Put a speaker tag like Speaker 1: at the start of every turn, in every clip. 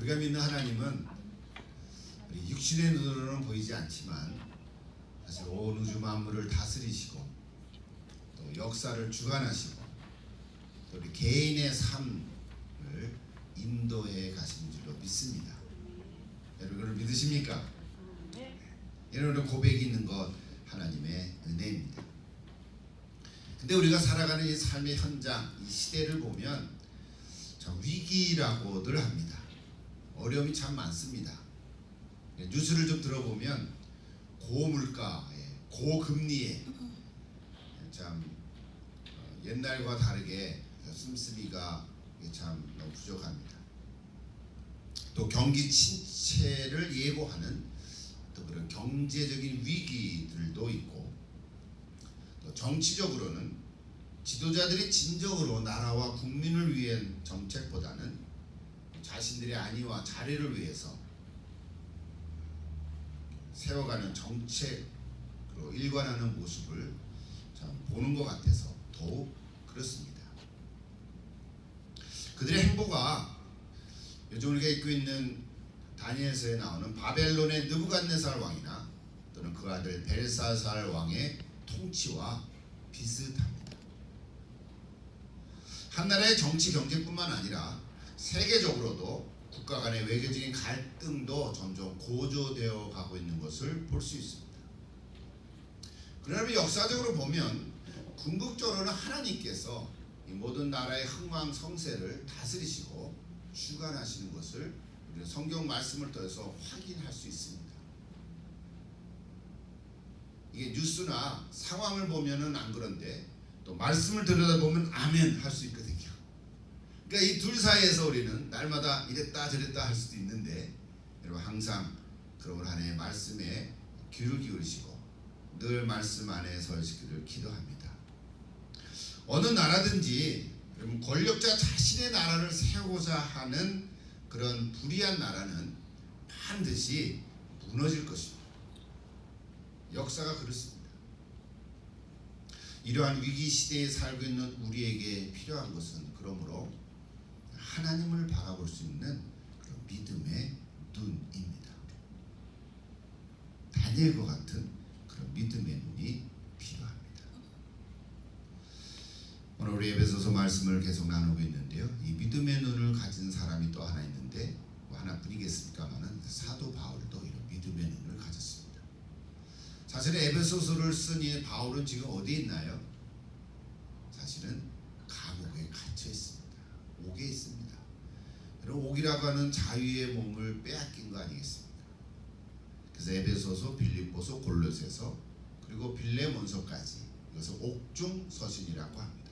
Speaker 1: 우리가 믿는 하나님은 우리 육신의 눈으로는 보이지 않지만 사실 온 우주 만물을 다스리시고 또 역사를 주관하시고 또 우리 개인의 삶을 인도해 가시는 줄로 믿습니다. 여러분 그걸 믿으십니까? 여러분의 고백이 있는 것 하나님의 은혜입니다. 근데 우리가 살아가는 이 삶의 현장, 이 시대를 보면 참 위기라고들 합니다. 어려움이 참 많습니다. 뉴스를 좀 들어보면 고물가에, 고금리에 참 옛날과 다르게 씀씀이가 참 너무 부족합니다. 또 경기 침체를 예고하는 또 그런 경제적인 위기들도 있고 또 정치적으로는 지도자들이 진정으로 나라와 국민을 위한 정책보다는 자신들의 안위와 자리를 위해서 세워가는 정책으로 일관하는 모습을 참 보는 것 같아서 더욱 그렇습니다. 그들의 행보가 요즘 우리가 읽고 있는 다니엘서에 나오는 바벨론의 느부갓네살 왕이나 또는 그 아들 벨사살 왕의 통치와 비슷합니다. 한 나라의 정치 경제뿐만 아니라 세계적으로도 국가 간의 외교적인 갈등도 점점 고조되어 가고 있는 것을 볼 수 있습니다. 그러나 역사적으로 보면 궁극적으로는 하나님께서 이 모든 나라의 흥왕성쇠를 다스리시고 주관하시는 것을 우리는 성경 말씀을 통해서 확인할 수 있습니다. 이게 뉴스나 상황을 보면은 안 그런데 또 말씀을 들여다보면 아멘 할 수 있거든요. 그러니까 이 둘 사이에서 우리는 날마다 이랬다 저랬다 할 수도 있는데 여러분 항상 그런 하나님의 말씀에 귀를 기울이시고 늘 말씀 안에 서시기를 기도합니다. 어느 나라든지 여러분 권력자 자신의 나라를 세우고자 하는 그런 불의한 나라는 반드시 무너질 것입니다. 역사가 그렇습니다. 이러한 위기 시대에 살고 있는 우리에게 필요한 것은 그러므로 하나님을 바라볼 수 있는 그런 믿음의 눈입니다. 다니엘과 같은 그런 믿음의 눈이 필요합니다. 오늘 우리 에베소서 말씀을 계속 나누고 있는데요. 이 믿음의 눈을 가진 사람이 또 하나 있는데 하나뿐이겠습니까마는 사도 바울도 이런 믿음의 눈을 가졌습니다. 사실 에베소서를 쓴 이 바울은 지금 어디에 있나요? 사실은 감옥에 갇혀 있습니다. 옥에 있습니다. 여러분 옥이라고 하는 자유의 몸을 빼앗긴 거 아니겠습니까? 그래서 에베소서, 빌립보서, 골로새서 그리고 빌레몬서까지 이것을 옥중 서신이라고 합니다.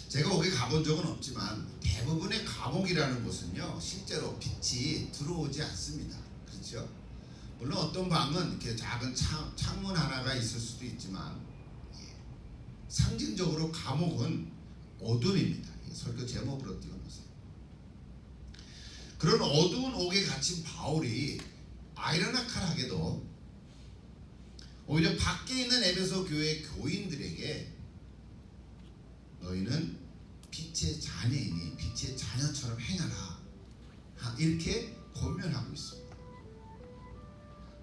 Speaker 1: 제가 옥에 가본 적은 없지만 대부분의 감옥이라는 곳은요 실제로 빛이 들어오지 않습니다. 그렇죠? 물론 어떤 방은 이렇게 작은 창문 하나가 있을 수도 있지만 상징적으로 감옥은 어둠입니다. 설교 제목으로 띄워놓으세요. 그런 어두운 옥에 갇힌 바울이 아이러니컬하게도 오히려 밖에 있는 에베소 교회 교인들에게 너희는 빛의 자녀이니 빛의 자녀처럼 행하라 이렇게 권면하고 있습니다.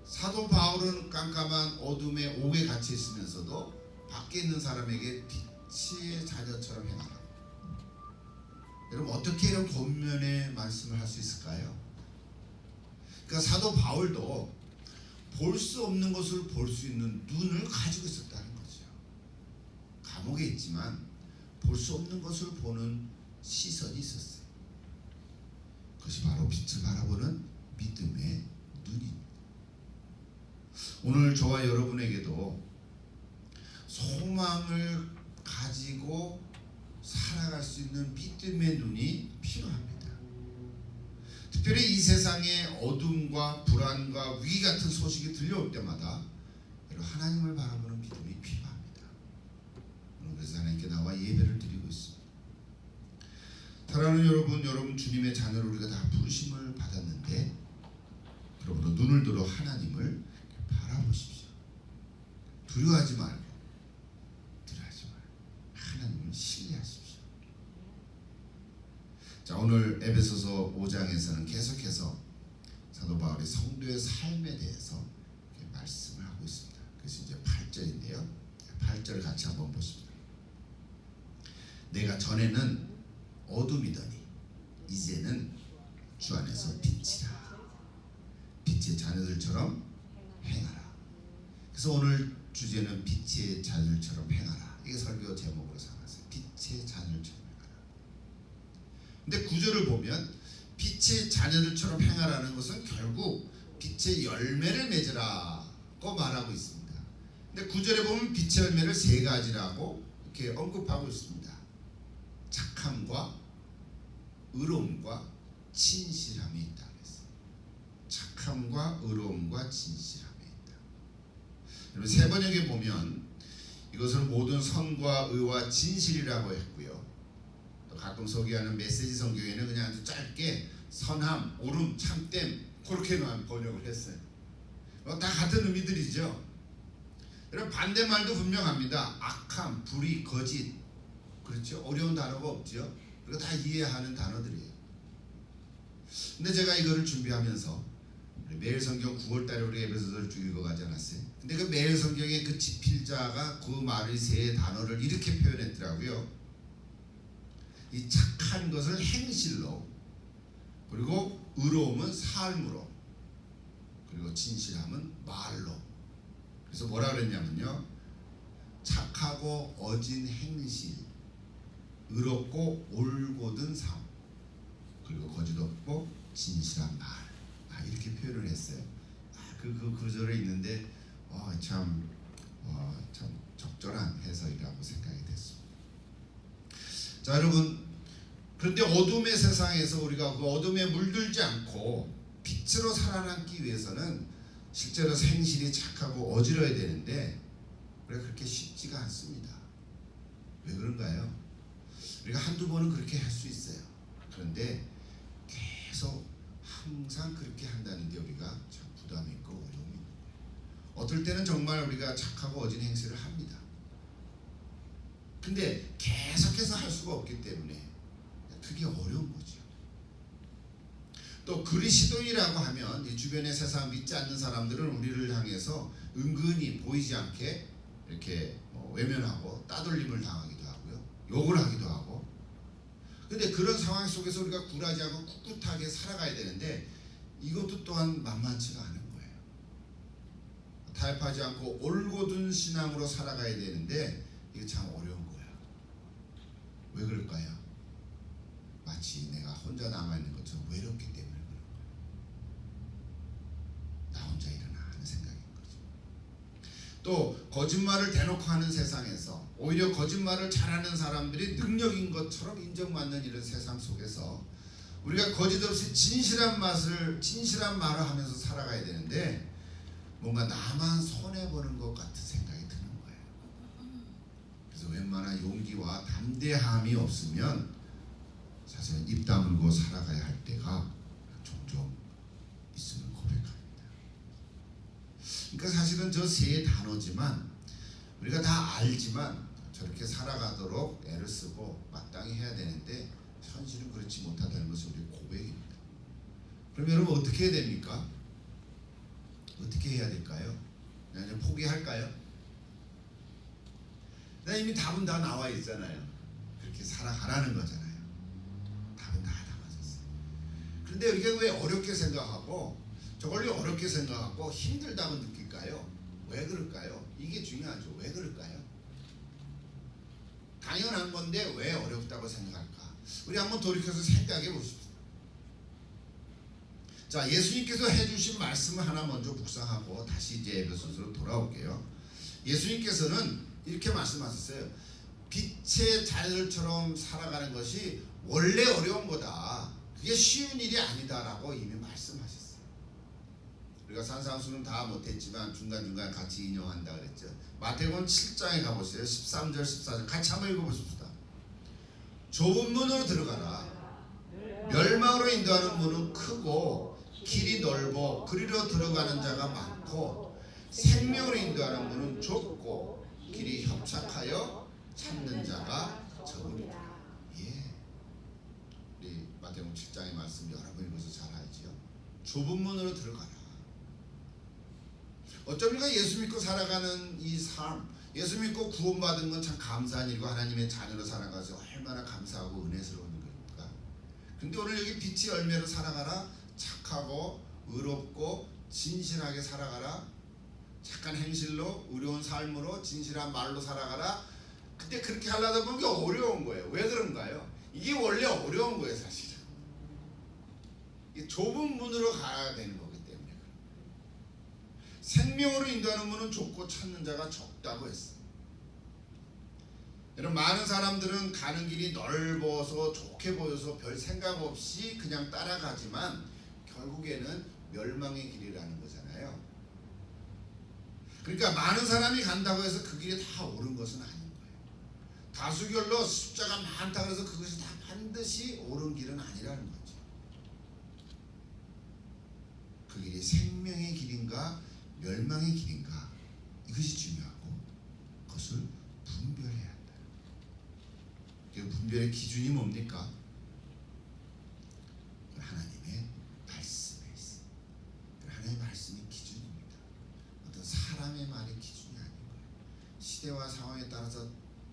Speaker 1: 사도 바울은 깜깜한 어둠의 옥에 갇혀 있으면서도 밖에 있는 사람에게 빛의 자녀처럼 행하라. 여러분 어떻게 이런 권면의 말씀을 할 수 있을까요? 그러니까 사도 바울도 볼 수 없는 것을 볼 수 있는 눈을 가지고 있었다는 거죠. 감옥에 있지만 볼 수 없는 것을 보는 시선이 있었어요. 그것이 바로 빛을 바라보는 믿음의 눈입니다. 오늘 저와 여러분에게도 소망을 가지고 살아갈 수 있는 믿음의 눈이 필요합니다. 특별히 이 세상의 어둠과 불안과 위기 같은 소식이 들려올 때마다 하나님을 바라보는 믿음이 필요합니다. 그래서 하나님께 나와 예배를 드리고 있습니다. 사랑하는 여러분 주님의 자녀로 우리가 다 부르심을 받았는데 그러므로 눈을 들어 하나님을 바라보십시오. 두려워하지 말고 하나님을 신뢰하십시오. 자, 오늘 에베소서 5장에서는 계속해서 사도 바울이 성도의 삶에 대해서 이렇게 말씀을 하고 있습니다. 그래서 이제 8절인데요. 8절 같이 한번 보십니다. 내가 전에는 어둠이더니 이제는 주 안에서 빛이라. 빛의 자녀들처럼 행하라. 그래서 오늘 주제는 빛의 자녀들처럼 행하라. 이게 설교 제목으로 삼았어요. 빛의 자녀들처럼 행하라. 근데 구절을 보면 빛의 자녀들처럼 행하라는 것은 결국 빛의 열매를 맺으라고 말하고 있습니다. 근데 구절에 보면 빛의 열매를 세 가지라고 이렇게 언급하고 있습니다. 착함과 의로움과 진실함이 있다 그랬어요. 착함과 의로움과 진실함이 있다. 여러분 세 번역에 보면 이것을 모든 선과 의와 진실이라고 했고요. 또 가끔 소개하는 메시지 성경에는 그냥 아주 짧게 선함, 옳음, 참됨 그렇게만 번역을 했어요. 다 같은 의미들이죠. 여러분 반대말도 분명합니다. 악함, 불의, 거짓. 그렇죠. 어려운 단어가 없죠. 그리고 다 이해하는 단어들이에요. 근데 제가 이거를 준비하면서 매일 성경 9월달에 우리 에베소서를 쭉 읽어가지 않았어요. 근데 그 매일 성경의 그 집필자가 그 말의 세 단어를 이렇게 표현했더라고요. 이 착한 것을 행실로, 그리고 의로움은 삶으로, 그리고 진실함은 말로. 그래서 뭐라 그랬냐면요, 착하고 어진 행실, 의롭고 올곧은 삶, 그리고 거짓 없고 진실한 말. 이렇게 표현을 했어요. 그 구절에 있는데 참 적절한 해석이라고 생각이 됐습니다. 자, 여러분, 그런데 어둠의 세상에서 우리가 그 어둠에 물들지 않고 빛으로 살아남기 위해서는 실제로 행실이 착하고 어지러야 되는데 그렇게 쉽지가 않습니다. 왜 그런가요? 우리가 한두 번은 그렇게 할 수 있어요. 그런데 계속 항상 그렇게 한다는 게 우리가 참 부담이 있고 어려움이 있는 거예요. 어떨 때는 정말 우리가 착하고 어진 행실을 합니다. 근데 계속해서 할 수가 없기 때문에 그게 어려운 거죠. 또 그리스도인이라고 하면 이 주변의 세상 믿지 않는 사람들은 우리를 향해서 은근히 보이지 않게 이렇게 외면하고 따돌림을 당하기도 하고요, 욕을 하기도 하고. 근데 그런 상황 속에서 우리가 굴하지 않고 꿋꿋하게 살아가야 되는데 이것도 또한 만만치가 않은 거예요. 타협하지 않고 올곧은 신앙으로 살아가야 되는데 이게 참 어려운 거예요. 왜 그럴까요? 마치 내가 혼자 남아있는 것처럼 외롭기 때문에 그런 거예요. 나 혼자 일어나 하는 생각인 거죠. 또 거짓말을 대놓고 하는 세상에서 오히려 거짓말을 잘하는 사람들이 능력인 것처럼 인정받는 이런 세상 속에서 우리가 거짓 없이 진실한 말을 하면서 살아가야 되는데 뭔가 나만 손해보는 것 같은 생각이 드는 거예요. 그래서 웬만한 용기와 담대함이 없으면 사실은 입 다물고 살아가야 할 때가 종종 있음을 고백합니다. 그러니까 사실은 저 세 단어지만 우리가 다 알지만 저렇게 살아가도록 애를 쓰고 마땅히 해야 되는데 현실은 그렇지 못하다는 것이 우리의 고백입니다. 그럼 여러분 어떻게 해야 됩니까? 어떻게 해야 될까요? 그냥 포기할까요? 이미 답은 다 나와 있잖아요. 그렇게 살아가라는 거잖아요. 답은 다 담아졌어요. 그런데 우리가 왜 어렵게 생각하고 저걸 어렵게 생각하고 힘들다고 느낄까요? 왜 그럴까요? 이게 중요하죠. 왜 그럴까요? 당연한 건데 왜 어렵다고 생각할까? 우리 한번 돌이켜서 생각해 보십시오. 자, 예수님께서 해주신 말씀을 하나 먼저 묵상하고 다시 이제 에베소서로 돌아올게요. 예수님께서는 이렇게 말씀하셨어요. 빛의 자녀들처럼 살아가는 것이 원래 어려운 거다. 그게 쉬운 일이 아니다라고 이미 말씀하셨어요. 우리가 산상수는 다 못했지만 중간중간 같이 인용한다 그랬죠. 마태복음 7장에 가보세요. 13절 14절 같이 한번 읽어보십시다. 좁은 문으로 들어가라. 멸망으로 인도하는 문은 크고 길이 넓어 그리로 들어가는 자가 많고 생명으로 인도하는 문은 좁고 길이 협착하여 찾는 자가 적으리라. 예. 우리 7장의 말씀 여러분이 벌써 잘 알지요. 좁은 문으로 들어가라. 어쩌면 예수 믿고 살아가는 이 삶, 예수 믿고 구원받은 건 참 감사한 일이고 하나님의 자녀로 살아가서 얼마나 감사하고 은혜스러운 일입니까? 근데 오늘 여기 빛의 열매로 살아가라, 착하고 의롭고 진실하게 살아가라, 착한 행실로 의로운 삶으로 진실한 말로 살아가라. 근데 그렇게 하려다 보면 이게 어려운 거예요. 왜 그런가요? 이게 원래 어려운 거예요, 사실은. 이 좁은 문으로 가야 되는 거기 때문에. 생명으로 인도하는 문은 좁고 찾는 자가 적다고 했어요. 여러분, 많은 사람들은 가는 길이 넓어서 좋게 보여서 별 생각 없이 그냥 따라가지만 결국에는 멸망의 길이라는 거잖아요. 그러니까 많은 사람이 간다고 해서 그 길이 다 옳은 것은 아닌 거예요. 다수결로 숫자가 많다고 해서 그것이 다 반드시 옳은 길은 아니라는 거죠. 그 길이 생명의 길인가 멸망의 길인가, 이것이 중요하고 그것을 분별해야 한다. 그 분별의 기준이 뭡니까? 하나님의 말씀에 있어요. 하나님의 말씀이 기준입니다. 어떤 사람의 말이 기준이 아닌 거예요. 시대와 상황에 따라서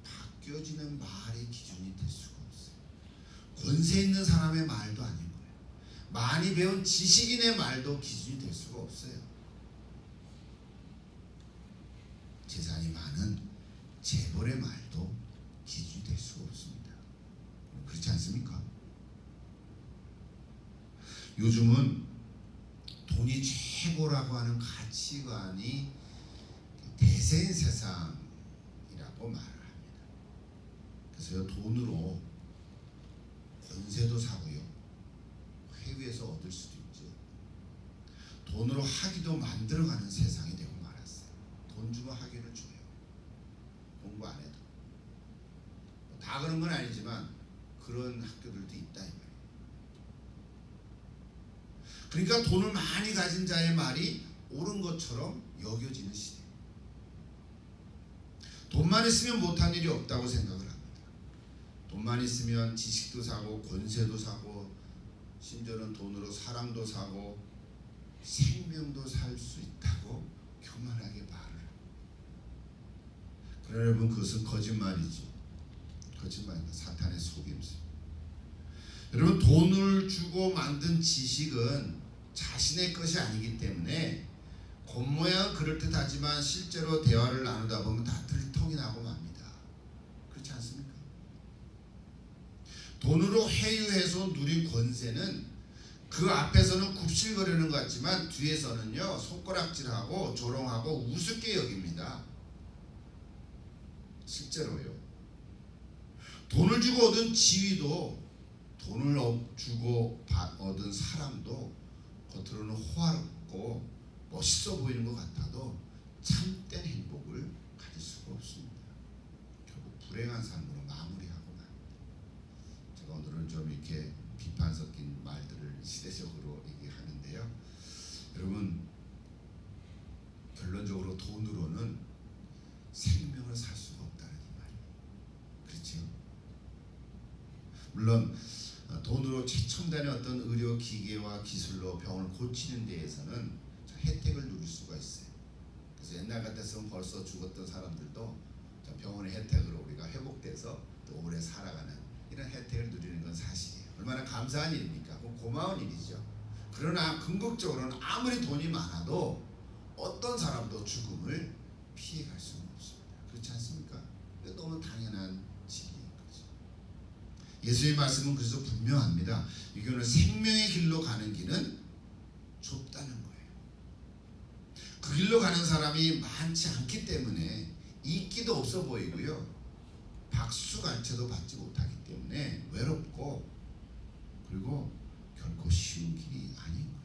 Speaker 1: 바뀌어지는 말의 기준이 될 수가 없어요. 권세 있는 사람의 말도 아닌 거예요. 많이 배운 지식인의 말도 기준이 될 수가 없어요. 재산이 많은 재벌의 말도 기준이 될 수가 없습니다. 그렇지 않습니까? 요즘은 돈이 최고라고 하는 가치관이 대세인 세상이라고 말을 합니다. 그래서 돈으로 권세도 사고요, 회의에서 얻을 수도 있죠. 돈으로 학위도 만들어가는 세상이 되고 말았어요. 돈 주고 학위를 줘요. 공부 안 해도. 다 그런 건 아니지만 그런 학교들도 있다 이 말이에요. 그러니까 돈을 많이 가진 자의 말이 옳은 것처럼 여겨지는 시대. 돈만 있으면 못한 일이 없다고 생각을 합니다. 돈만 있으면 지식도 사고 권세도 사고 심지어는 돈으로 사랑도 사고 생명도 살 수 있다고 교만하게 말을 합니다. 그러나 여러분, 그것은 거짓말이죠. 거짓말입니다. 사탄의 속임수. 여러분, 돈을 주고 만든 지식은 자신의 것이 아니기 때문에 겉모양은 그럴듯하지만 실제로 대화를 나누다 보면 다 들통이 나고 맙니다. 그렇지 않습니까? 돈으로 회유해서 누린 권세는 그 앞에서는 굽실거리는 것 같지만 뒤에서는요, 손가락질하고 조롱하고 우습게 여깁니다. 실제로요. 돈을 주고 얻은 지위도, 돈을 주고 얻은 사람도 겉으로는 호화롭고 멋있어 보이는 것 같아도 참된 행복을 가질 수가 없습니다. 결국 불행한 삶으로 마무리하고 맙니다. 제가 오늘은 좀 이렇게 비판 섞인 말들을 시대적으로 얘기하는데요. 여러분, 결론적으로 돈으로는 생명을 살 수가 없다는 이 말이에요. 그렇죠? 물론 돈으로 최첨단의 어떤 의료 기계와 기술로 병을 고치는 데에서는 혜택을 누릴 수가 있어요. 그래서 옛날 같았으면 벌써 죽었던 사람들도 병원의 혜택으로 우리가 회복돼서 또 오래 살아가는 이런 혜택을 누리는 건 사실이에요. 얼마나 감사한 일입니까? 고마운 일이죠. 그러나 궁극적으로는 아무리 돈이 많아도 어떤 사람도 죽음을 피해갈 수는 없습니다. 그렇지 않습니까? 이거 너무 당연한 진리인 거죠. 예수의 말씀은 그래서 분명합니다. 이거는 생명의 길로 가는 길은 좁다는 거예요. 그 길로 가는 사람이 많지 않기 때문에 인기도 없어 보이고요, 박수갈채도 받지 못하기 때문에 외롭고, 그리고 결코 쉬운 길이 아닌 거예요.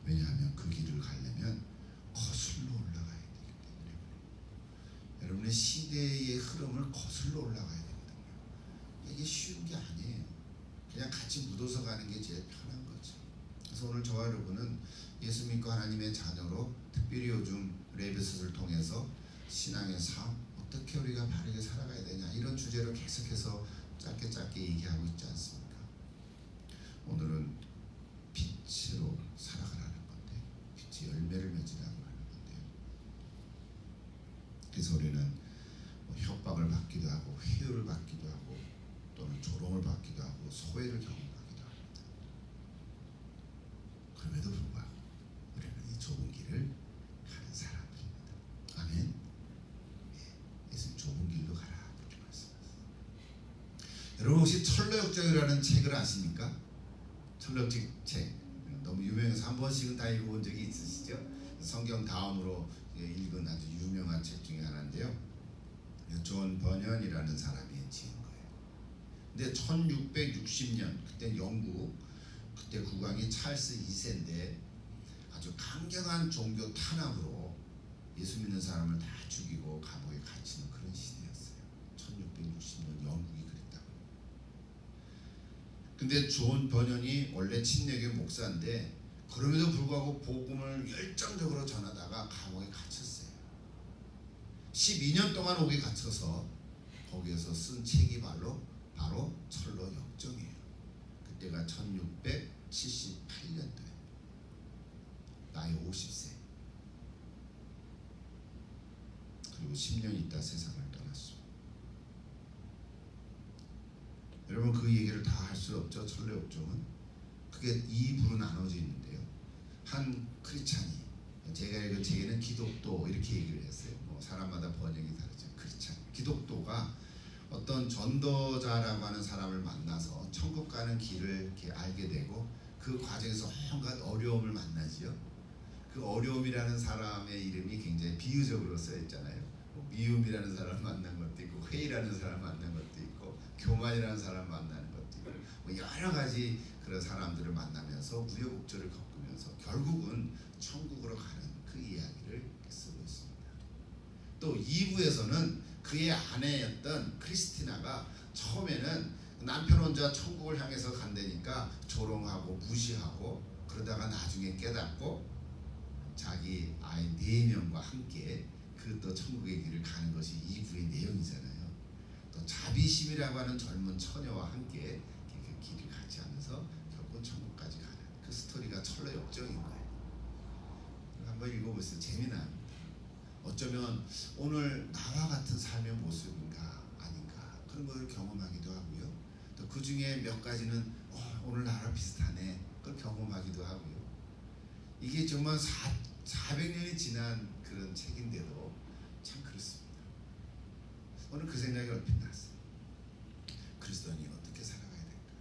Speaker 1: 왜냐하면 그 길을 가려면 거슬러 올라가야 되기 때문에 그래요. 여러분의 시대의 흐름을 거슬러 올라가야 되거든요. 이게 쉬운 게 아니에요. 그냥 같이 묻어서 가는 게 제일 편한 거죠. 그래서 오늘 저와 여러분은 예수 믿고 하나님의 자녀로, 특별히 요즘 레비스를 통해서 신앙의 삶, 어떻게 우리가 바르게 살아가야 되냐, 이런 주제로 계속해서 짧게 짧게 얘기하고 있지 않습니까? 오늘은 빛으로 살아가라는 건데, 빛의 열매를 맺으라고 하는 건데요. 그래서 우리는 협박을 받기도 하고 회유를 받기도 하고 또는 조롱을 받기도 하고 소외를 경험하기도 합니다. 그럼에도 불구하고 우리는 이 좁은 길을 가는 사람들입니다. 아멘. 예수님 좁은 길로 가라 그렇게 말씀하셨습니다. 여러분 혹시 철로역정이라는 책을 아십니까? 철로역정 책 너무 유명해서 한 번씩은 다 읽어본 적이 있으시죠? 성경 다음으로 읽은 아주 유명한 책 중에 하나인데요. 존 버년이라는 사람이 지은 거예요. 근데 1660년 그때 영국 그때 국왕이 찰스 2세인데 아주 강경한 종교 탄압으로 예수 믿는 사람을 다 죽이고 감옥에 갇히는 그런 시대였어요. 1660년 영국이 그랬다고. 근데 존 버년이 원래 침례교회 목사인데 그럼에도 불구하고 복음을 열정적으로 전하다가 감옥에 갇혔어요. 12년 동안 옥에 갇혀서 거기에서 쓴 책이 바로 철로 역정이에요. 그때가 1678년도에 나이 50세. 그리고 10년 있다 세상을 떠났습니다. 여러분 그 얘기를 다 할 수 없죠. 철로 역정은 그게 2부로 나눠져 있는데요. 한 크리스찬이 제가 읽은 책에는 기독도 이렇게 얘기를 했어요. 뭐 사람마다 번역이 다르죠. 크리스찬 기독도가 어떤 전도자라고 하는 사람을 만나서 천국 가는 길을 이렇게 알게 되고 그 과정에서 온갖 어려움을 만나지요. 그 어려움이라는 사람의 이름이 굉장히 비유적으로 써 있잖아요. 뭐 미움이라는 사람 만난 것도 있고 회의라는 사람 만난 것도 있고 교만이라는 사람 만나는 것도 있고 뭐 여러 가지 그런 사람들을 만나면서 우여곡절을 겪으면서 결국은 천국으로 가는 그 이야기를 쓰고 있습니다. 또 2부에서는 그의 아내였던 크리스티나가 처음에는 남편 혼자 천국을 향해서 간다니까 조롱하고 무시하고 그러다가 나중에 깨닫고 자기 아이 4명과 함께 그 또 천국의 길을 가는 것이 2부의 내용이잖아요. 또 자비심이라고 하는 젊은 처녀와 함께 그 길을 가지 않아서 결국 천국까지 가는 그 스토리가 철로 역정인 거예요. 한번 읽어보세요. 재미납니다. 어쩌면 오늘 나와 같은 삶의 모습인가 아닌가 그런 걸 경험하기도 하고요. 또 그 중에 몇 가지는 오늘 나랑 비슷하네 그걸 경험하기도 하고요. 이게 정말 400년이 지난 그런 책인데도 참 그렇습니다. 오늘 그 생각이 얼핏 났어요. 그리스도인이 어떻게 살아가야 될까?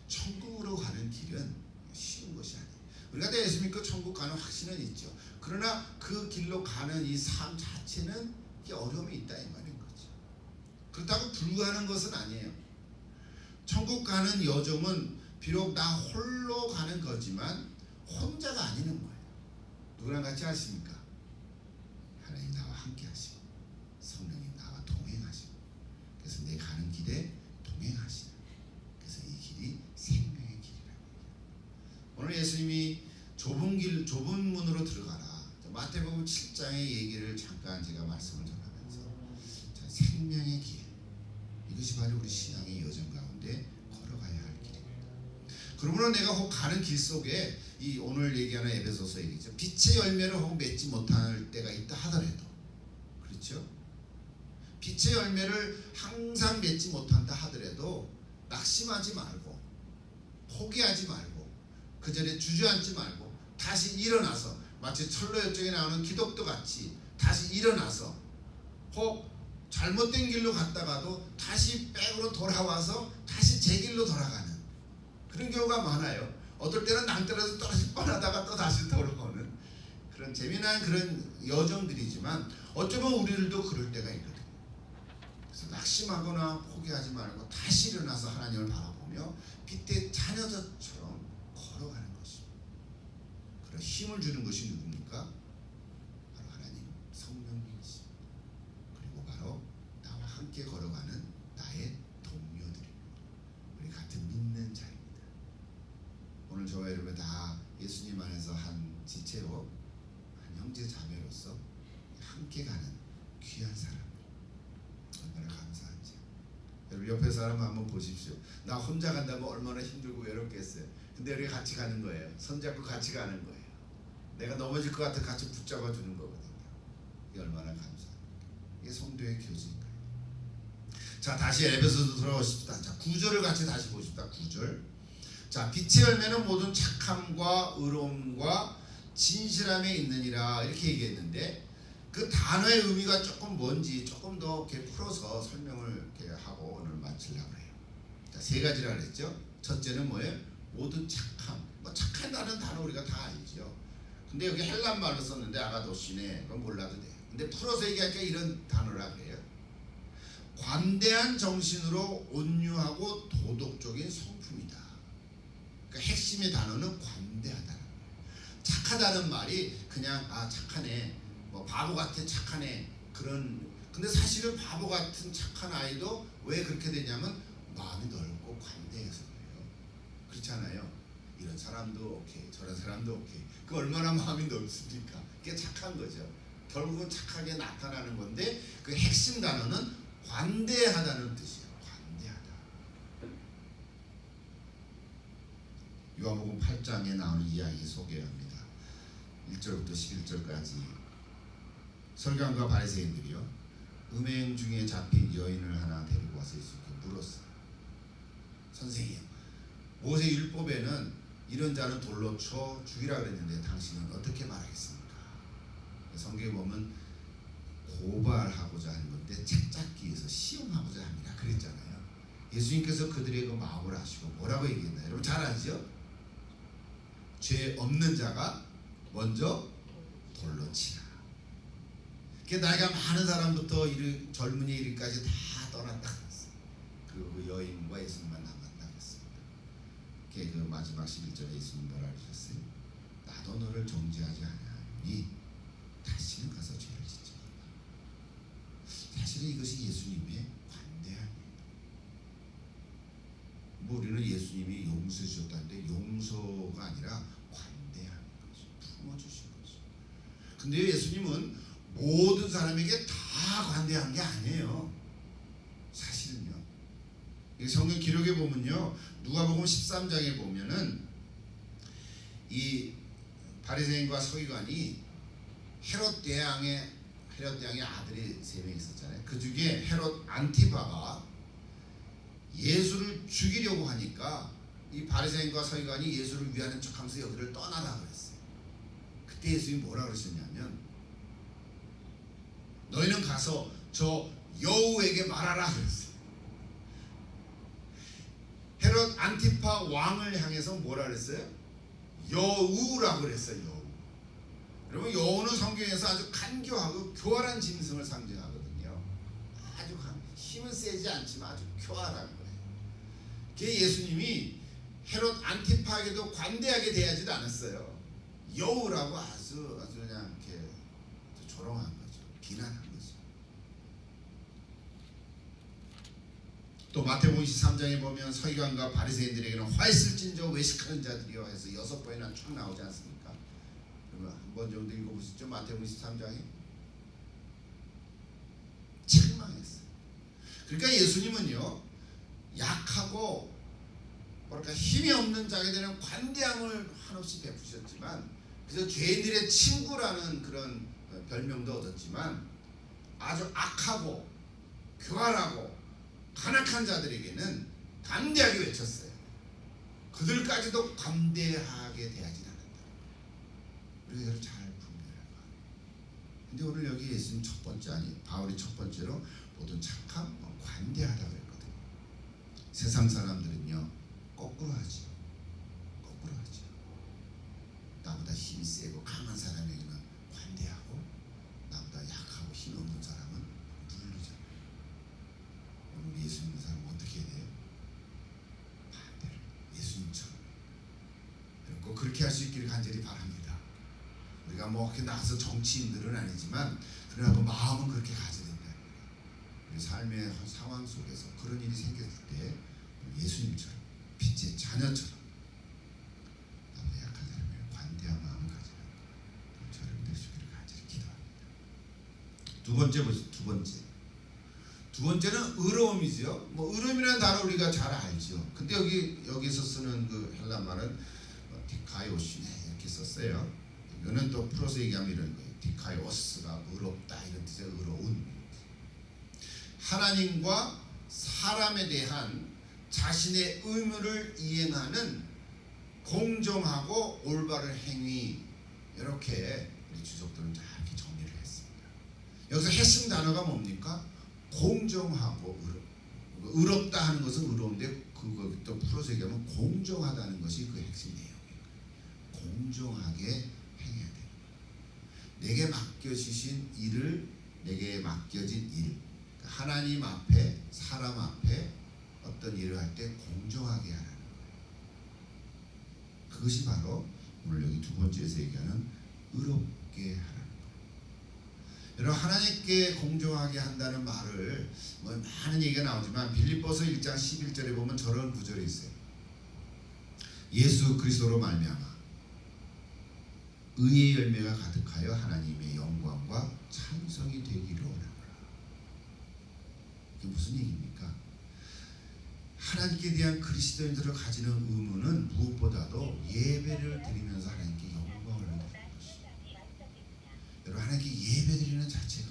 Speaker 1: 천국으로 가는 길은 쉬운 것이 아니에요. 우리가 다 예수 믿고 천국 가는 확신은 있죠. 그러나 그 길로 가는 이 삶 자체는 어려움이 있다 이 말인 거죠. 그렇다고 불가하는 것은 아니에요. 천국 가는 여정은 비록 나 홀로 가는 거지만 혼자가 아니는 거예요. 누구랑 같이 하십니까? 하나님 나와 함께 하시고 성령님 나와 동행하시고 그래서 내 가는 길에 동행하시는 그래서 이 길이 생명의 길이라고 얘기합니다. 오늘 예수님이 좁은 문으로 들어가라. 마태복음 7장의 얘기를 잠깐 제가 말씀을 전하면서 생명의 길 이것이 바로 우리 신앙의 여정 가운데 걸어가야 할 길입니다. 그러므로 내가 혹 가는 길 속에 이 오늘 얘기하는 에베소서 얘기죠. 빛의 열매를 혹 맺지 못할 때가 있다 하더라도 그렇죠? 빛의 열매를 항상 맺지 못한다 하더라도 낙심하지 말고 포기하지 말고 그 전에 주저앉지 말고 다시 일어나서 마치 철로 역정에 나오는 기독도 같이 다시 일어나서 혹 잘못된 길로 갔다가도 다시 백으로 돌아와서 다시 제 길로 돌아가는 그런 경우가 많아요. 어떨 때는 낭떠러져 떨어질 뻔하다가 또 다시 돌아오는 그런 재미난 그런 여정들이지만 어쩌면 우리들도 그럴 때가 있거든요. 그래서 낙심하거나 포기하지 말고 다시 일어나서 하나님을 바라보며 빛의 자녀들처럼 걸어가는 것입니다. 그런 힘을 주는 것이 누굽니까? 바로 하나님 성령님이십니다. 그리고 바로 나와 함께 걸어가는 나의 동료들입니다. 우리 같은 믿는 자입니다. 오늘 저와 여러분 다 예수님 안에서 한 지체로 한 형제 자매로서 함께 가는 귀한 사람들 얼마나 감사한지. 여러분 여러분 옆에 사람 한번 보십시오. 나 혼자 간다면 얼마나 힘들고 외롭겠어요. 근데 우리 같이 가는 거예요. 손잡고 같이 가는 거예요. 내가 넘어질 것 같아 같이 붙잡아 주는 거거든요. 이게 얼마나 감사합니까? 이게 성도의 교제인가요? 자, 다시 에베소서 돌아오십시다. 자, 9절을 같이 다시 보십시다. 9절. 자, 빛의 열매는 모든 착함과 의로움과 진실함에 있느니라 이렇게 얘기했는데 그 단어의 의미가 조금 뭔지 조금 더 이렇게 풀어서 설명을 이렇게 하고 오늘 마치려고 해요. 자, 세 가지라 그랬죠. 첫째는 뭐예요? 모든 착함. 뭐 착하다는 단어 우리가 다 알죠. 근데 여기 헬란 말로 썼는데 아가도시네. 그건 몰라도 돼요. 근데 풀어서 얘기하니까 이런 단어라 그래요. 관대한 정신으로 온유하고 도덕적인 성품이다. 그러니까 핵심의 단어는 관대하다는 거예요. 착하다는 말이 그냥 착하네, 뭐 바보 같아 착하네 그런. 근데 사실은 바보 같은 착한 아이도 왜 그렇게 되냐면 마음이 넓고 관대해서 그래요. 그렇잖아요. 이런 사람도 오케이, 저런 사람도 오케이. 그 얼마나 마음이 넓습니까? 그게 착한 거죠. 결국은 착하게 나타나는 건데 그 핵심 단어는 관대하다는 뜻이에요. 관대하다. 요한복음 8장에 나오는 이야기 소개합니다. 1절부터 11절까지. 서기관과 바리새인들이요 음행 중에 잡힌 여인을 하나 데리고 와서 예수님께 물었어요. 선생님, 모세 율법에는 이런 자는 돌로 쳐 죽이라 그랬는데 당신은 어떻게 말하겠습니까? 성경에 보면 고발하고자 하는 건데 책잡기 위해서 시험하고자 합니다 그랬잖아요. 예수님께서 그들의 그 마음을 아시고 뭐라고 얘기했나요? 여러분 잘 아시죠? 죄 없는 자가 먼저 돌로 치라. 나이가 많은 사람부터 젊은이 이르기까지 다 떠났다 그랬어요. 그 여인과 예수님만 남았다 그랬습니다. 그 마지막 11절에 예수님 뭐라 그러셨어요? 나도 너를 정죄하지 아니하니 다시는 가서 죄를 짓지 말라. 사실은 이것이 예수님의 관대함이에요. 뭐 우리는 예수님이 용서해 주셨다는데 용서가 아니라 관대한 거죠. 품어주신 거죠. 근데 예수님은 모든 사람에게 다 관대한 게 아니에요. 사실은요. 성경 기록에 보면요, 누가복음 13장에 보면은 이 바리새인과 서기관이 헤롯 대왕의 아들이 3명 있었잖아요. 그 중에 헤롯 안티바가 예수를 죽이려고 하니까 이 바리새인과 서기관이 예수를 위하는 척하면서 여기를 떠나라 그랬어요. 그때 예수님이 뭐라 그러셨냐면 너희는 가서 저 여우에게 말하라 그랬어요. 헤롯 안티파 왕을 향해서 뭐라 그랬어요? 여우라고 그랬어요. 여우. 여러분 여우는 성경에서 아주 간교하고 교활한 짐승을 상징하거든요. 아주 힘은 세지 않지만 아주 교활한 거예요. 그게 예수님이 헤롯 안티파에게도 관대하게 대하지도 않았어요. 여우라고 아주 그냥 이렇게 조롱한 거죠. 비난한 거죠. 또 마태복음 23장에 보면 서기관과 바리새인들에게는 화 있을진저 외식하는 자들이여 해서 6번이나 쭉 나오지 않습니까? 그러면 한 번 정도 읽어보시죠. 마태복음 23장에 책망했어요. 그러니까 예수님은요 약하고 뭐랄까 힘이 없는 자에 대한 관대함을 한없이 베푸셨지만 그래서 죄인들의 친구라는 그런 별명도 얻었지만 아주 악하고 교활하고 간악한 자들에게는 담대하게 외쳤어요. 그들까지도 관대하게 대하지 않는다. 우리가 이걸 잘 분별해야 봐요. 근데 오늘 여기 예수님 첫 번째 바울이 첫 번째로 모든 착함, 관대하다고 그랬거든요. 세상 사람들은요 거꾸로 하죠. 거꾸로 하죠. 나보다 힘이 세고 강한 사람에게는 관대하고 나보다 약하고 힘 없는 사람은 누르죠. 오늘 예수 믿는 사람은 어떻게 해야 돼요? 반대로 예수님처럼. 꼭 그렇게 할 수 있기를 간절히 바랍니다. 우리가 뭐 그렇게 나가서 정치인들은 아니지만 그러나 그 마음은 그렇게 가져야 된다. 우리 삶의 상황 속에서 그런 일이 생겼을 때 예수님처럼 빛의 자녀처럼 나보다 약한 사람에게 관대한 마음을 가지는 저를 될 수 있기를 간절히 기도합니다. 두 번째 보시죠. 두 두 번째는 의로움이죠. 뭐 의로움이라는 단어 우리가 잘 알죠. 근데 여기서 쓰는 그 헬라 말은 디카이오시네 이렇게 썼어요. 이거는 또 풀어서 얘기하면 이런 거예요. 디카이오스가 의롭다 이런 뜻의 의로운. 하나님과 사람에 대한 자신의 의무를 이행하는 공정하고 올바른 행위, 이렇게 우리 주석들은 이렇게 정리를 했습니다. 여기서 핵심 단어가 뭡니까? 공정하고 의롭다 하는 것은 의로운데 그거 또 풀어서 얘기하면 공정하다는 것이 그 핵심 내용이에요. 공정하게 행해야 돼요. 내게 맡겨주신 일을, 내게 맡겨진 일, 하나님 앞에 사람 앞에 어떤 일을 할 때 공정하게 하라는 거예요. 그것이 바로 오늘 여기 두 번째에서 얘기하는 의롭게 하라는 거예요. 여러분, 하나님께 공정하게 한다는 말을 뭐 많은 얘기가 나오지만 빌립보서 1장 11절에 보면 저런 구절이 있어요. 예수 그리스도로 말미암아 의의 열매가 가득하여 하나님의 영광과 찬송이 되기를 원하노라. 이게 무슨 얘기입니까? 하나님께 대한 그리스도인들을 가지는 의무는 무엇보다도 예배를 드리면서 하나님께 영광을 드리는 것이에요. 여러분, 하나님께 예배 드리는 자체가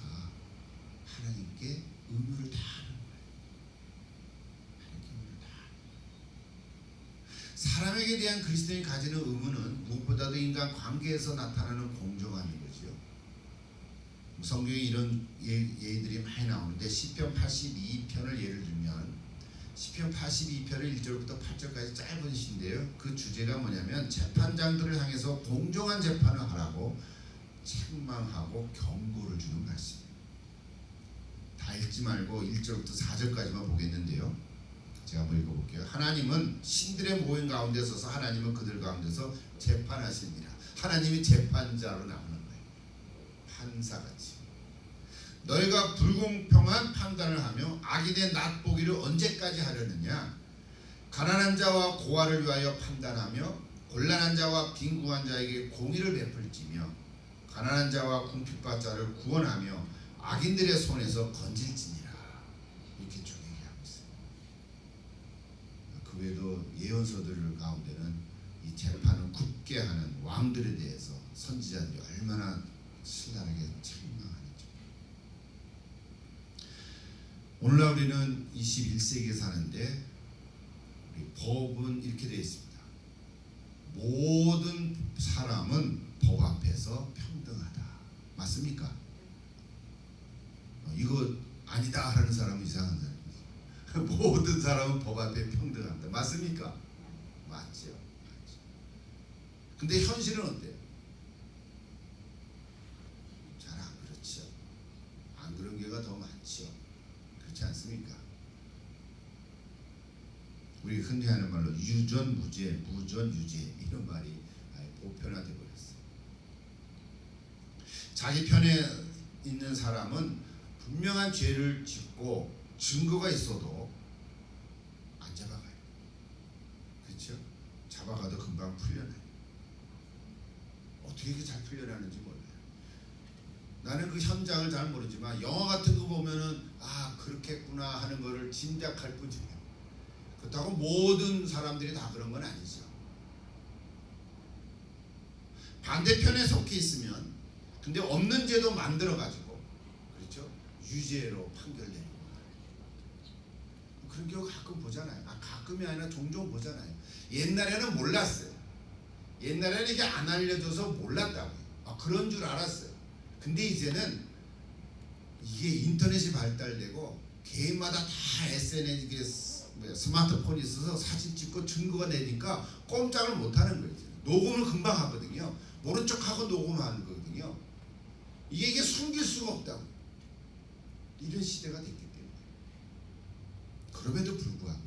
Speaker 1: 하나님께 의무를 다하는 거예요. 하나님께 의무를 다하는 거예요. 사람에게 대한 그리스도인이 가지는 의무는 무엇보다도 인간 관계에서 나타나는 공정함인 거죠. 성경에 이런 예들이 많이 나오는데 시편 82편을 예를 들면 시편 82편의 1절부터 8절까지 짧은 시인데요. 그 주제가 뭐냐면 재판장들을 향해서 공정한 재판을 하라고 책망하고 경고를 주는 말씀이에요. 다 읽지 말고 1절부터 4절까지만 보겠는데요. 제가 한번 읽어볼게요. 하나님은 신들의 모임 가운데 서서 하나님은 그들 가운데서 재판하십니다. 하나님이 재판자로 나오는 거예요. 판사같이. 너희가 불공평한 판단을 하며 악인의 낫보기를 언제까지 하려느냐? 가난한 자와 고아를 위하여 판단하며 곤란한 자와 빈궁한 자에게 공의를 베풀지며 가난한 자와 궁핍받은 자를 구원하며 악인들의 손에서 건질지니라. 이렇게 쭉 얘기하고 있어요. 그 외에도 예언서들 가운데는 이 재판을 굳게 하는 왕들에 대해서 선지자들이 얼마나 신랄하게 책망하는지. 오늘날 우리는 21세기에 사는데 우리 법은 이렇게 되어 있습니다. 모든 사람은 법 앞에서 평등하다. 맞습니까? 이거 아니다 하는 사람은 이상한 사람이죠. 모든 사람은 법 앞에 평등하다. 맞습니까? 맞죠. 근데 현실은 어때요? 잘 안 그렇죠. 안 그런 게가 더 많죠. 그렇지 않습니까? 우리 흔히 하는 말로 유전무죄, 무전유죄 이런 말이 보편화되어 버렸어요. 자기 편에 있는 사람은 분명한 죄를 짓고 증거가 있어도 안 잡아가요. 그렇죠? 잡아가도 금방 풀려나요. 어떻게 이렇게 잘 풀려나는지 몰라요. 나는 그 현장을 잘 모르지만 영화 같은 거 보면은 아 그렇겠구나 하는 거를 짐작할 뿐이에요. 그렇다고 모든 사람들이 다 그런 건 아니죠. 반대편에 속해 있으면 근데 없는 죄도 만들어 가지고 그렇죠? 유죄로 판결되는 거예요. 그런 경우 가끔 보잖아요. 가끔이 아니라 종종 보잖아요. 옛날에는 몰랐어요. 옛날에는 이게 안 알려줘서 몰랐다고요. 그런 줄 알았어요. 근데 이제는 이게 인터넷이 발달되고 개인마다 다 SNS, 스마트폰이 있어서 사진 찍고 증거가 내니까 꼼짝을 못하는 거예요. 녹음을 금방 하거든요. 모른 척하고 녹음하는 거거든요. 이게 숨길 수가 없다고. 이런 시대가 됐기 때문에. 그럼에도 불구하고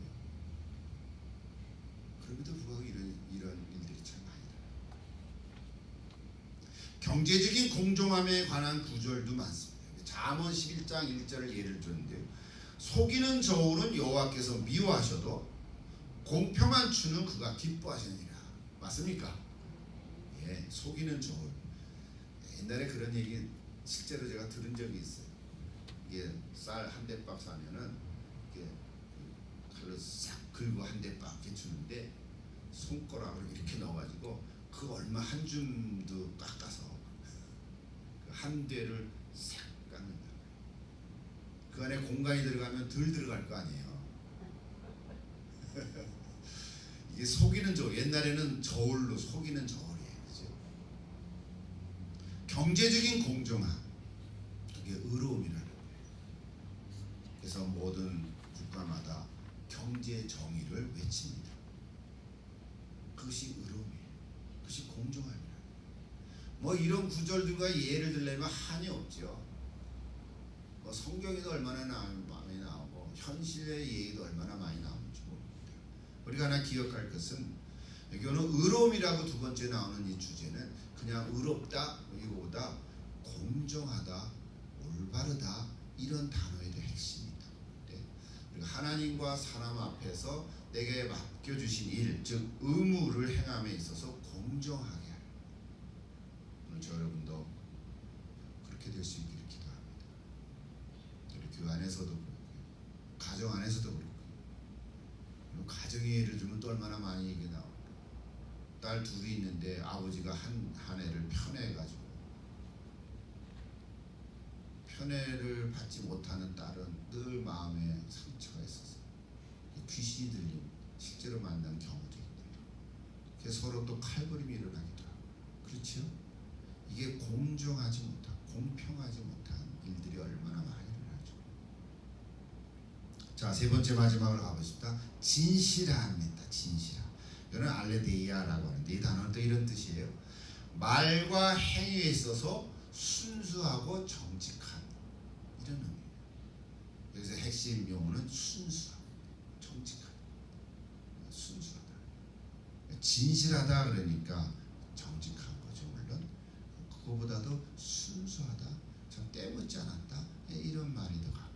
Speaker 1: 이런 일들이 참 많이 나요. 경제적인 공정함에 관한 구절도 많습니다. 잠언 11장 1절을 예를 들었는데 속이는 저울은 여호와께서 미워하셔도 공평한 추는 그가 기뻐하시느니라. 맞습니까? 예, 속이는 저울. 옛날에 그런 얘기 실제로 제가 들은 적이 있어요. 이게 쌀 한 대박 사면은 이게 칼로 싹 긁고 한 대박 이렇게 주는데 손가락으로 이렇게 넣어가지고 그 얼마 한 줌도 깎아서 한 대를 싹 깎는다. 그 안에 공간이 들어가면 덜 들어갈 거 아니에요. 이게 속이는 저울. 옛날에는 저울로 속이는 저울이에요. 그죠? 경제적인 공정함, 그게 의로움이라는 거예요. 그래서 모든 국가마다 경제 정의를 외칩니다. 그것이 의로움이에요. 그것이 공정함이에요. 뭐 이런 구절들과 예를 들려면 한이 없죠. 뭐 성경에도 얼마나 많이 나오고 현실의 예의도 얼마나 많이 나오는지 모릅니다. 우리가 하나 기억할 것은 여기는 의로움이라고 두 번째 나오는 이 주제는 그냥 의롭다 이거보다 공정하다, 올바르다 이런 단어에도 핵심이 있다. 우리가 하나님과 사람 앞에서 내게 맡겨주신 일, 즉 의무를 행함에 있어서 공정하게 하는. 오늘 저 여러분도 그렇게 될 수 있기를 기도합니다. 우리 교회 안에서도 그렇고 가정 안에서도 그렇고 가정에 예를 들면 또 얼마나 많이 얘기 나오고 딸 둘이 있는데 아버지가 한 애를 편애해가지고 편애를 받지 못하는 딸은 늘 마음에 상처가 있어서 귀신이 들린 실제로 만난 경우도 있고요. 그래서 서로 또 칼부림이 일어나기도 하고 그렇죠? 이게 공정하지 못하고 공평하지 못한 일들이 얼마나 많이 일어나죠. 자, 세 번째 마지막으로 가보십시다. 진실함입니다. 진실함. 이거는 알레데이아라고 하는데 이 단어는 또 이런 뜻이에요. 말과 행위에 있어서 순수하고 정직한 이런 의미예요. 여기서 핵심 용어는 순수함, 정직한, 순수하다. 진실하다 그러니까 정직한 거죠. 물론 그거보다도 순수하다, 참 때묻지 않았다 이런 말이 더 가까워.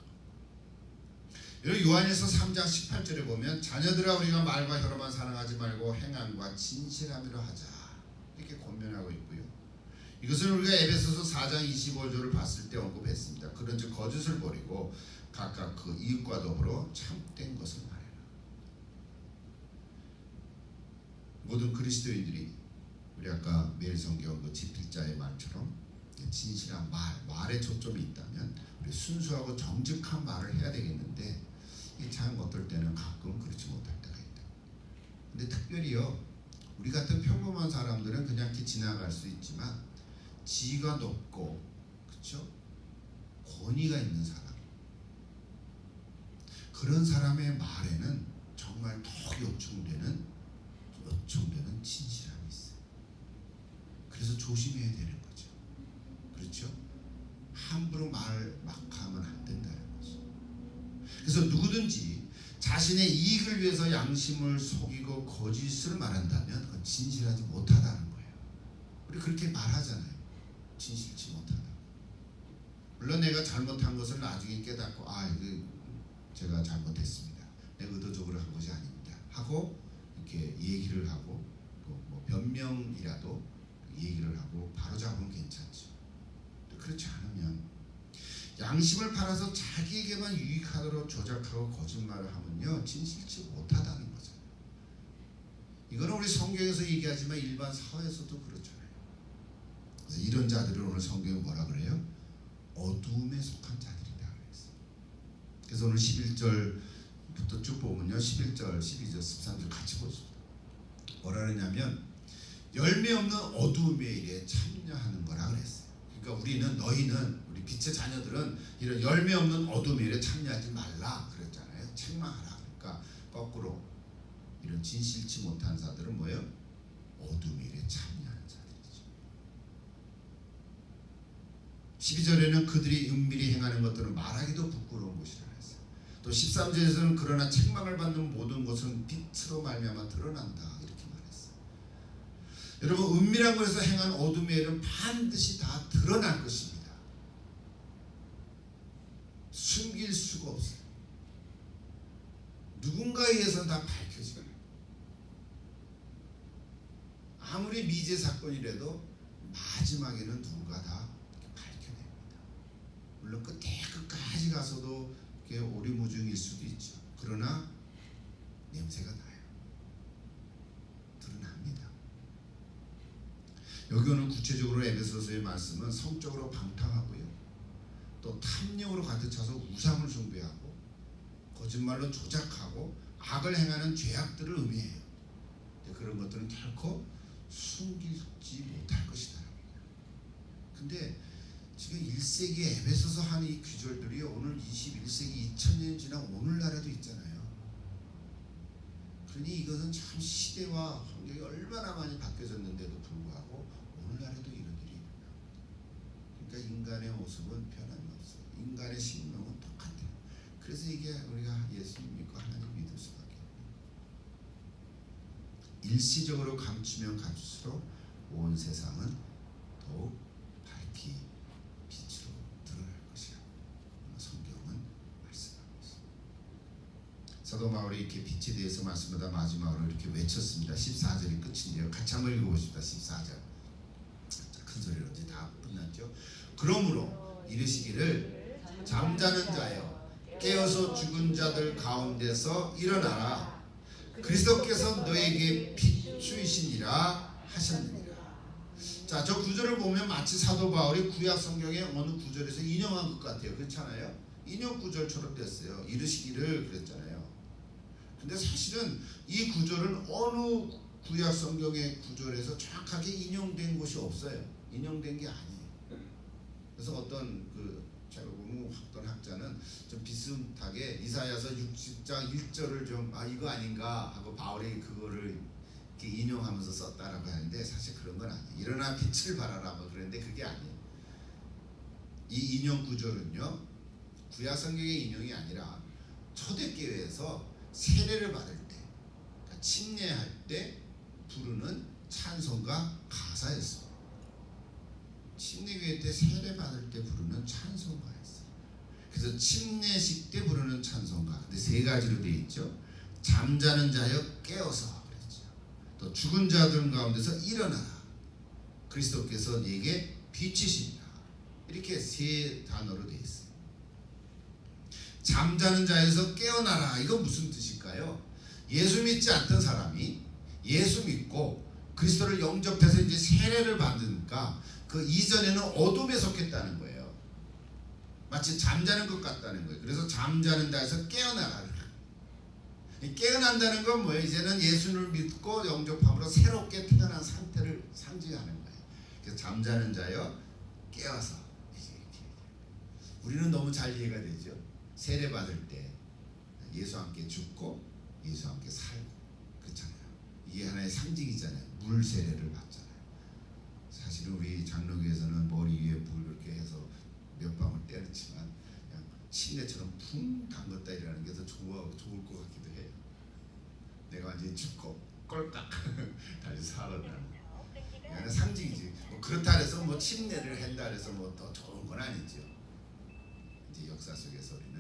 Speaker 1: 여기 요한일서 3장 18절에 보면 자녀들아 우리가 말과 혀로만 사랑하지 말고 행함과 진실함으로 하자 이렇게 권면하고 있고요. 이것은 우리가 에베소서 4장 25절을 봤을 때 언급했습니다. 그런즉 거짓을 버리고 각각 그 이웃과 더불어 참된 것을 말해라. 모든 그리스도인들이 우리 아까 매일성경 그 지필자의 말처럼 진실한 말에 초점이 있다면 우리 순수하고 정직한 말을 해야 되겠는데 참 어떨 때는 가끔 그렇지 못할 때가 있다. 근데 특별히요 우리 같은 평범한 사람들은 그냥 이렇게 지나갈 수 있지만 지위가 높고 그렇죠? 권위가 있는 사람 그런 사람의 말에는 정말 더 요청되는 진실함이 있어요. 그래서 조심해야 되는 거죠. 그렇죠? 함부로 말 막 하면 안 된다는 거죠. 그래서 누구든지 자신의 이익을 위해서 양심을 속이고 거짓을 말한다면 그건 진실하지 못하다는 거예요. 우리 그렇게 말하잖아요. 진실치 못하다. 물론 내가 잘못한 것을 나중에 깨닫고 이거 제가 잘못했습니다. 내가 의도적으로 한 것이 아닙니다. 하고 이렇게 얘기를 하고 뭐 변명이라도 얘기를 하고 바로잡으면 괜찮죠. 그렇지 않으면 양심을 팔아서 자기에게만 유익하도록 조작하고 거짓말을 하면요 진실치 못하다는 거죠. 이거는 우리 성경에서 얘기하지만 일반 사회에서도 그렇잖아요. 그래서 이런 자들을 오늘 성경에 뭐라 그래요? 어두움에 속한 자들이다 그랬어요. 그래서 오늘 11절부터 쭉 보면요 11절, 12절, 13절 같이 보십시오. 뭐라 그러냐면 열매 없는 어두움의 일에 참여하는 거라 그랬어요. 그러니까 너희는 우리 빛의 자녀들은 이런 열매 없는 어둠의 일에 참여하지 말라 그랬잖아요. 책망하라. 그러니까 거꾸로 이런 진실치 못한 자들은 뭐예요? 어둠의 일에 참여하는 자들이죠. 12절에는 그들이 은밀히 행하는 것들은 말하기도 부끄러운 것이라 했어요. 또 13절에서는 그러나 책망을 받는 모든 것은 빛으로 말미암아 드러난다 이렇게 말했어요. 여러분 은밀한 곳에서 행한 어둠의 일은 반드시 다 드러날 것입니다. 숨길 수가 없어요. 누군가에 의해서는 다 밝혀져요. 아무리 미제 사건이라도 마지막에는 누군가 다 밝혀냅니다. 물론 끝까지 가서도 오리무중일 수도 있죠. 그러나 냄새가 나요. 드러납니다. 여기 오늘 구체적으로 에베소서의 말씀은 성적으로 방탕하고요, 또 탐욕으로 가득 차서 우상을 숭배하고 거짓말로 조작하고 악을 행하는 죄악들을 의미해요. 그런 것들은 결코 숨기지 못할 것이다. 근데 지금 1세기 에베소서 한 이 구절들이 오늘 21세기 2000년 지난 오늘날에도 있잖아요. 그러니 이것은 참 시대와 환경이 얼마나 많이 바뀌어졌는데도 불구하고 오늘날에도 이런 일이 일어납니다. 그러니까 인간의 모습은 변함이 없어요. 인간의 심령은 똑같아요. 그래서 이게 우리가 예수님 믿고 하나님 믿을 수밖에 없어요. 일시적으로 감추면 감출수록 온 세상은 더욱 밝히 빛으로 드러날 것이라고 성경은 말씀하고 있습니다. 사도 바울이 이렇게 빛에 대해서 말씀하다 마지막으로 이렇게 외쳤습니다. 14절이 끝인데요. 같이 한번 읽어보십시다. 14절. 큰 소리로 이제 다 끝났죠. 그러므로 이르시기를 잠자는 자여 깨어서 죽은 자들 가운데서 일어나라. 그리스도께서 너에게 빛주이시니라 하셨느니라. 자, 저 구절을 보면 마치 사도 바울이 구약 성경의 어느 구절에서 인용한 것 같아요. 그렇잖아요. 인용 구절처럼 됐어요. 이르시기를 그랬잖아요. 근데 사실은 이 구절은 어느 구약 성경의 구절에서 정확하게 인용된 곳이 없어요. 인용된 게 아니에요. 그래서 어떤 제가 보면 어떤 학자는 좀 비슷하게 이사야서 60장 1절을 좀 이거 아닌가 하고 바울이 그거를 이렇게 인용하면서 썼다라고 하는데 사실 그런 건 아니에요. 일어나 빛을 발하라 뭐 그랬는데 그게 아니에요. 이 인용 구절은요, 구약 성경의 인용이 아니라 초대교회에서 세례를 받을 때, 그러니까 침례할 때 부르는 찬송가 가사였어요. 침례교회 때 세례 받을 때 부르는 찬송가였어요. 그래서 침례식 때 부르는 찬송가. 근데 세 가지로 되어 있죠. 잠자는 자여 깨어서 그랬죠. 또 죽은 자들 가운데서 일어나라. 그리스도께서 네게 빛이시니라. 이렇게 세 단어로 되어 있어요. 잠자는 자에서 깨어나라. 이건 무슨 뜻일까요? 예수 믿지 않던 사람이 예수 믿고 그리스도를 영접해서 이제 세례를 받으니까 그 이전에는 어둠에 속했다는 거예요. 마치 잠자는 것 같다는 거예요. 그래서 잠자는 자에서 깨어나라. 깨어난다는 건 뭐예요? 이제는 예수를 믿고 영접함으로 새롭게 태어난 상태를 상징하는 거예요. 그래서 잠자는 자여 깨어서. 우리는 너무 잘 이해가 되죠. 세례 받을 때 예수와 함께 죽고 예수와 함께 살고 그렇잖아요. 이게 하나의 상징이잖아요. 물 세례를 받잖아요. 사실은 우리 장로교에서는 머리 위에 물 이렇게 해서 몇 방울 때렸지만 그냥 침례처럼 붕 담갔다 이라는 게 더 좋을 것 같기도 해요. 내가 완전히 죽고 꼴깍 다시 살아나는 이거는 상징이지. 뭐 그렇다 해서 뭐 침례를 한다 해서 뭐 더 좋은 건 아니죠. 이제 역사 속에서 우리는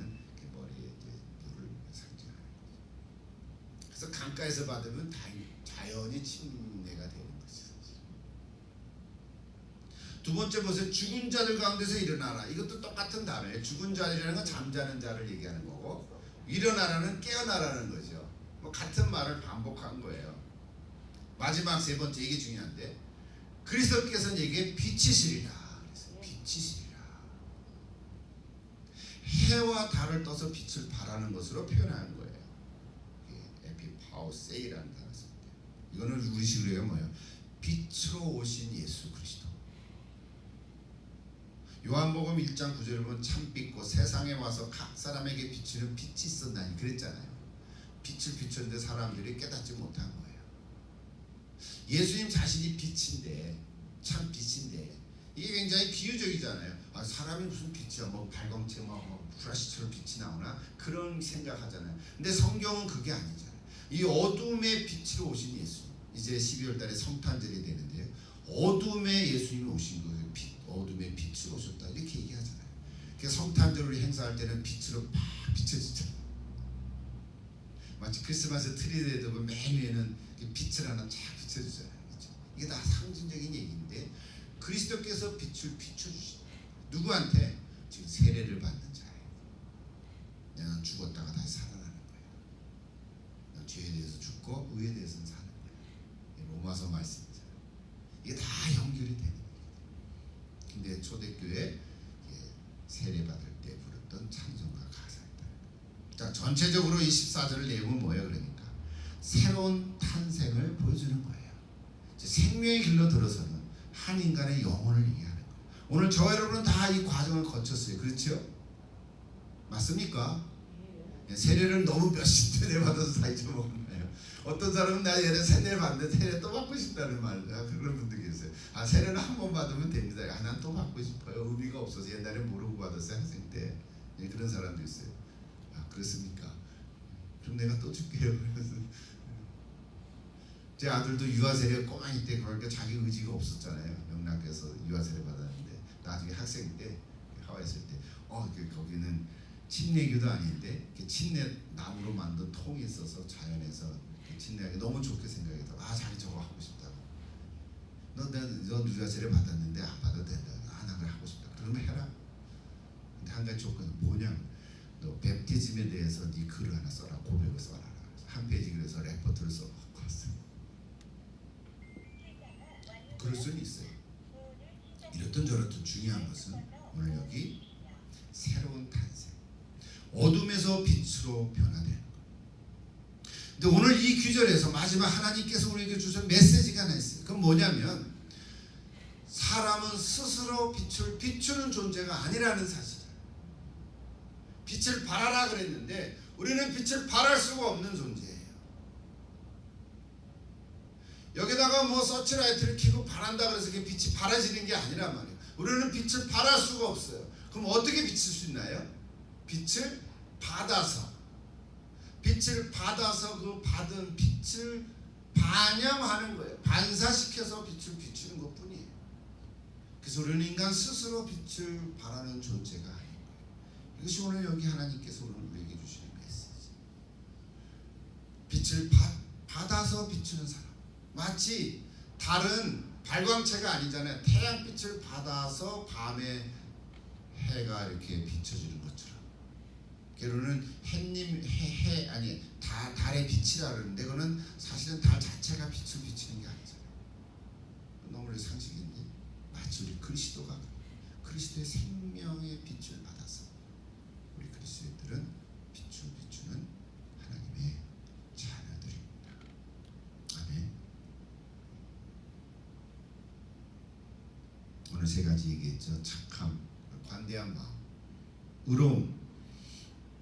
Speaker 1: 머리에 이제 물을 상징하는 거죠. 그래서 강가에서 받으면 자연히 침례가 되는 것이죠. 두 번째 보세요. 죽은 자들 가운데서 일어나라. 이것도 똑같은 단어예요. 죽은 자들이라는 건 잠자는 자를 얘기하는 거고, 일어나라는 깨어나라는 거죠. 뭐 같은 말을 반복한 거예요. 마지막 세 번째, 이게 중요한데, 그리스도께서 네게 빛이시리라. 빛이시리라. 해와 달을 떠서 빛을 발하는 것으로 표현하는 거예요. 에피파우세이라는 단어 씁니다. 이거는 우리식으로 해요. 뭐예요? 빛으로 오신 예수 그리스도. 요한복음 1장 9절을 보면 참빛고 세상에 와서 각 사람에게 비추는 빛이 있었나니 그랬잖아요. 빛을 비췄는데 사람들이 깨닫지 못한 거예요. 예수님 자신이 빛인데, 참 빛인데, 이게 굉장히 비유적이잖아요. 사람이 무슨 빛이야, 뭐 발광체, 뭐 프라시처럼 빛이 나오나, 그런 생각하잖아요. 근데 성경은 그게 아니잖아요. 이 어둠의 빛으로 오신 예수. 이제 12월 달에 성탄절이 되는데요. 어둠의 예수님이 오신 거예요. 어둠의 빛으로 오셨다 이렇게 얘기하잖아요. 그래서 성탄절을 행사할 때는 빛으로 막 비춰지잖아요. 마치 크리스마스 트리에도 맨 위에는 빛을 하나 쫙 비춰주잖아요. 그렇죠? 이게 다 상징적인 얘기인데, 그리스도께서 빛을 비춰주신다. 누구한테? 지금 세례를 받는 자예요. 내가 죽었다가 다시 살아나는 거예요. 죄에 대해서 죽고 의에 대해서는 사는 거예요. 로마서 말씀이잖아요. 이게 다 연결이 되는 거예요. 근데 초대교회 세례 받을 때 부르던 찬송가 가사입니다. 자, 전체적으로 이 14절 내용은 뭐예요? 그러니까 새로운 탄생을 보여주는 거예요. 생명의 길로 들어서는 한 인간의 영혼을 얘기하는 거예요. 오늘 저 여러분은 다 이 과정을 거쳤어요. 그렇죠? 맞습니까? 세례를 너무 몇십 대 받아서 다 잊어먹었나요? 어떤 사람은 나 얘네 세례 받는데 세례 또 받고 싶다는 말, 그런 분들 계세요. 아, 세례는 한 번 받으면 됩니다. 아, 난 또 받고 싶어요. 의미가 없어서 옛날에 모르고 받았어요, 학생 때. 그런 사람도 있어요. 아, 그렇습니까? 그럼 내가 또 줄게요. 그래서 제 아들도 유아세례 꼬마이 때 그러니까 자기 의지가 없었잖아요. 영락에서 유아세례 받았는데 나중에 학생 때 하와이 있을 때 거기는 침례교도 아닌데 침례 나무로 만든 통이 있어서 자연에서 침례하기 너무 좋게 생각해서 자기 저거 하고 싶다고. 너 유아세례 받았는데 안 받아도 된다. 나 그걸 하고 싶다. 그러면 해라. 근데 한 가지 조건은 뭐냐? 너 뱀티즘에 대해서 네 글을 하나 써라. 고백을 써라. 한 페이지 그래서 레포트를 써갖고 왔어요. 그럴 수는 있어요. 이렇든 저렇든 중요한 것은 오늘 여기 새로운 탄생, 어둠에서 빛으로 변화되는 것. 근데 오늘 이 규절에서 마지막 하나님께서 우리에게 주신 메시지가 하나 있어요. 그건 뭐냐면 사람은 스스로 빛을 비추는 존재가 아니라는 사실이에요. 빛을 발하라 그랬는데 우리는 빛을 발할 수가 없는 존재예요. 여기다가 뭐 서치라이트를 켜고 발한다 그래서 그게 빛이 발아지는 게 아니란 말이에요. 우리는 빛을 발할 수가 없어요. 그럼 어떻게 비칠 수 있나요? 빛을 받아서 그 받은 빛을 반영하는 거예요. 반사시켜서 빛을 비추는 것 뿐이에요. 그래서 우리는 인간 스스로 빛을 발하는 존재가 아닌 거예요. 이것이 오늘 여기 하나님께서 오늘 우리에게 주시는 메시지. 빛을 받아서 비추는 사람. 마치 다른 발광체가 아니잖아요. 태양빛을 받아서 밤에 해가 이렇게 비춰지는 것처럼. 결론은 달의 빛이라 그러는데 그거는 사실은 달 자체가 빛을 비치는 게 아니잖아요. 너무 상식인데 마치 우리 그리스도가 그리스도의 생명의 빛을 받아서 우리 그리스도인들은 빛을 비추는 하나님의 자녀들입니다. 아멘. 오늘 세 가지 얘기했죠. 착함, 관대한 마음, 의로움,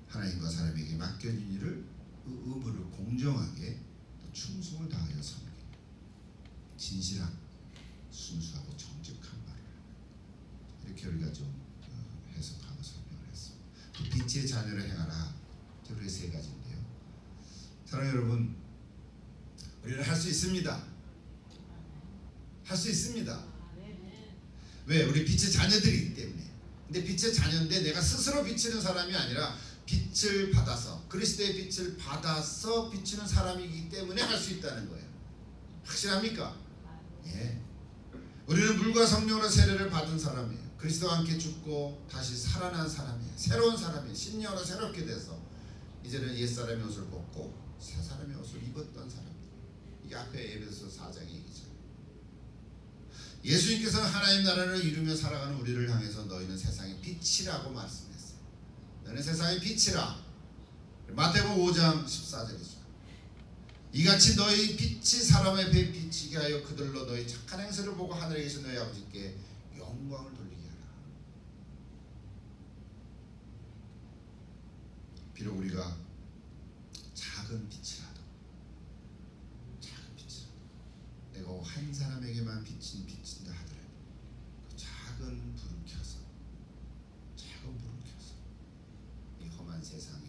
Speaker 1: 하나님과 사람에게 맡겨진 일을 의무를 공정하게 또 충성을 다하여 섬기기, 진실함, 순수하고 정직한 말을 이렇게 우리가 좀 해석하고 설명을 했습니다. 또 빛의 자녀를 행하라. 우리의 세 가지인데요. 사랑하는 여러분, 우리는 할 수 있습니다. 할 수 있습니다. 왜? 우리 빛의 자녀들이기 때문에. 근데 빛의 자녀인데 내가 스스로 비치는 사람이 아니라 빛을 받아서 그리스도의 빛을 받아서 비추는 사람이기 때문에 할 수 있다는 거예요. 확실합니까? 예. 우리는 물과 성령으로 세례를 받은 사람이에요. 그리스도와 함께 죽고 다시 살아난 사람이에요. 새로운 사람이에요. 심령으로 새롭게 돼서 이제는 옛사람의 옷을 벗고 새 사람의 옷을 입었던 사람들. 이게 앞에 에베소 4장의 얘기죠. 예수님께서는 하나님 나라를 이루며 살아가는 우리를 향해서 너희는 세상의 빛이라고 말씀했어요. 너는 세상의 빛이라. 마태복음 5장 14절이죠. 이같이 너희 빛이 사람 앞에 비치게 하여 그들로 너희 착한 행실을 보고 하늘에 계신 너희 아버지께 영광을 돌리게 하라. 비록 우리가 작은 빛이라도 내가 한 사람에게만 비친다 하더라도 그 작은 불을 켜서 이 험한 세상에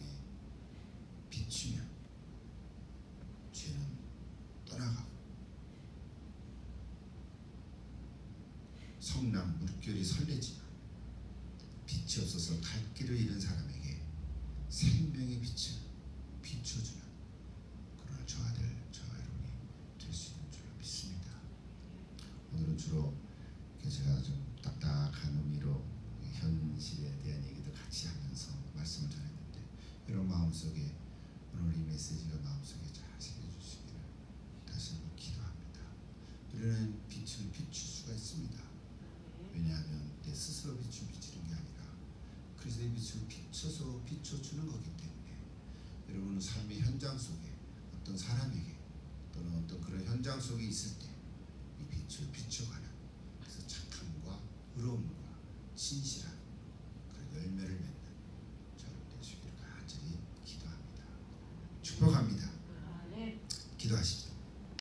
Speaker 1: 비추면 죄는 떠나가고 성남 물결이 설레지만 빛이 없어서 갈 길을 잃은 사람에게 생명의 빛을 비춰주는 그런 저 아들 저 여러분이 될 수 있는 줄로 믿습니다. 오늘은 주로 제가 좀 딱딱한 의미로 현실에 대한 없습니다. 왜냐하면 내 스스로 빛을 비치는 게 아니라 그리스도의 빛을 비춰서 비춰주는 거기 때문에 여러분은 삶의 현장 속에 어떤 사람에게 또는 어떤 그런 현장 속에 있을 때 이 빛을 비춰가는, 그래서 착함과 의로움과 진실한 그런 열매를 맺는